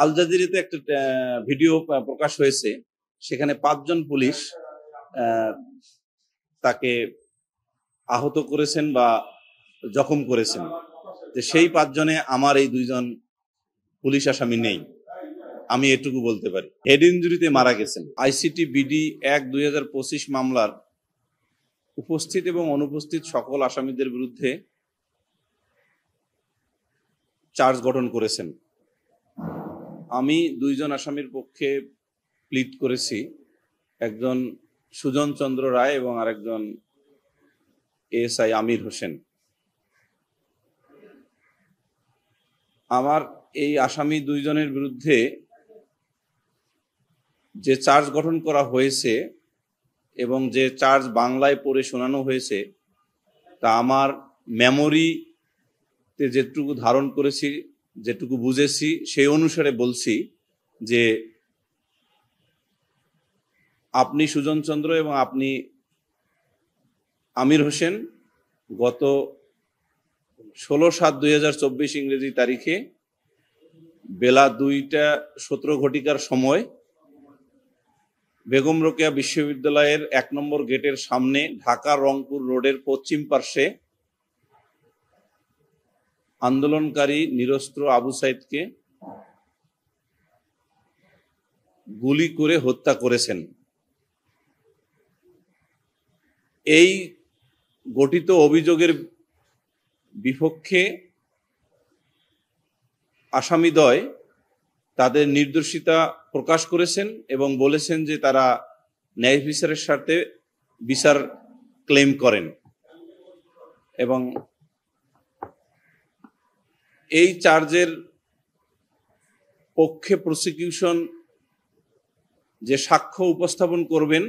আল জাজিরাতে একটা ভিডিও প্রকাশ হয়েছে, সেখানে 5 জন পুলিশ তাকে আহত করেছেন বা জখম করেছেন। যে সেই 5 জনে আমার এই 2 জন পুলিশ আসামি নেই, আমি এটুকু বলতে পারি। হেড ইনজুরিতে মারা গেছেন। আইসিটি বিডি 1/2025 মামলার উপস্থিত এবং অনুপস্থিত সকল আসামিদের বিরুদ্ধে চার্জ গঠন করেছেন। আমি 2 জন আসামির পক্ষে প্লিড করেছি, একজন সুজন চন্দ্র রায় এবং আরেকজন এএসআই আমির হোসেন। আমার এই আসামি 2 জনের বিরুদ্ধে যে চার্জ গঠন করা হয়েছে এবং যে চার্জ বাংলায় পড়ে শোনানো হয়েছে, তা আমার মেমোরিতে যেটুকু ধারণ করেছি, যেটুকু বুঝেছি, সেই অনুসারে বলছি যে আপনি সুজন চন্দ্র এবং আপনি আমির হোসেন গত 16/7/2024 ইংরেজি তারিখে বেলা 2:17 ঘটিকার সময় বেগম রোকেয়া বিশ্ববিদ্যালয়ের 1 নম্বর গেটের সামনে ঢাকা রংপুর রোডের পশ্চিম পার্শ্বে আন্দোলনকারী নিরস্ত্র আবু সাইদকে গুলি করে হত্যা করেছেন। এই গঠিত অভিযোগের বিপক্ষে আসামিদ্বয় তাদের নির্দোষিতা প্রকাশ করেছেন এবং বলেছেন যে তারা ন্যায় বিচারের স্বার্থে বিচার ক্লেম করেন, এবং এই চার্জের পক্ষে প্রসিকিউশন যে সাক্ষ্য উপস্থাপন করবেন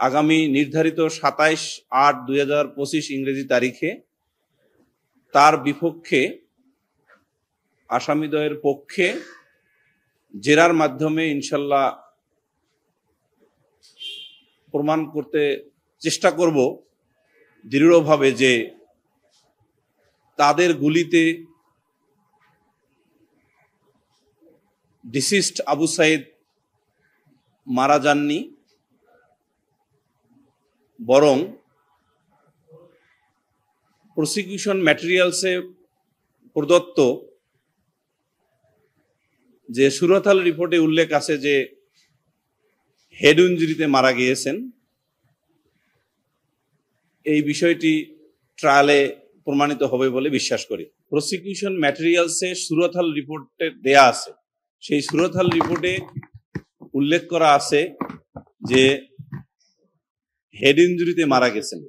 আগামী নির্ধারিত 27/8/2025 ইংরেজি তারিখে, তার বিপক্ষে আসামিদ্বয়ের পক্ষে জেরার মাধ্যমে ইনশাল্লাহ প্রমাণ করতে চেষ্টা করব দৃঢ়ভাবে যে তাদের গুলিতে ডিসিস্ট আবু সাইদ মারা যাননি, বরং প্রসিকিউশন ম্যাটেরিয়ালসে প্রদত্ত যে সুরতহাল রিপোর্টে উল্লেখ আছে যে হেড ইনজুরিতে মারা গিয়েছেন, এই বিষয়টি ট্রায়ালে প্রমাণিত হবে বলে বিশ্বাস করি। প্রসিকিউশন ম্যাটেরিয়ালসে সুরতহাল রিপোর্টে দেয়া আছে, সেই সুরতহাল রিপোর্টে উল্লেখ করা আছে যে হেড ইনজুরিতে মারা গেছেন,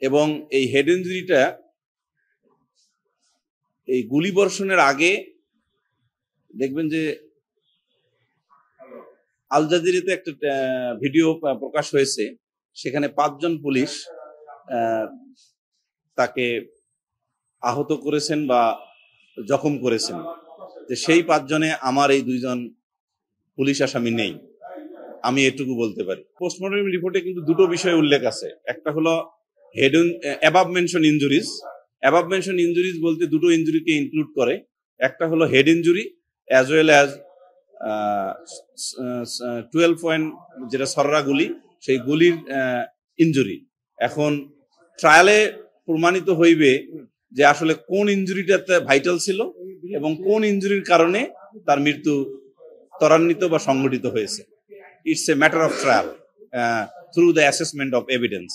এবং এই হেড ইনজুরিটা এই গুলিবর্ষণের আগে দেখবেন যে আল জাজিরাতে একটা ভিডিও প্রকাশ হয়েছে, সেখানে 5 জন পুলিশ তাকে আহত করেছেন বা জখম করেছেন। যে সেই 5 জনে আমার এই 2 জন পুলিশ আসামি নেই, আমি এটুকু বলতে পারি। পোস্টমর্টম রিপোর্টে কিন্তু দুটো বিষয় উল্লেখ আছে, একটা হলো above mention injuries. Above mention injuries বলতে দুটো ইনজুরিকে ইনক্লুড করে, একটা হলো head injury as well as 12 point যেটা সররা গুলি, সেই গুলির ইনজুরি। এখন ট্রায়ালে প্রমাণিত হইবে যে আসলে কোন ইনজুরিটাতে ভাইটাল ছিল এবং কোন ইনজুরির কারণে তার মৃত্যু ত্বরান্বিত বা সংঘটিত হয়েছে। It's a matter of trial through the assessment of evidence.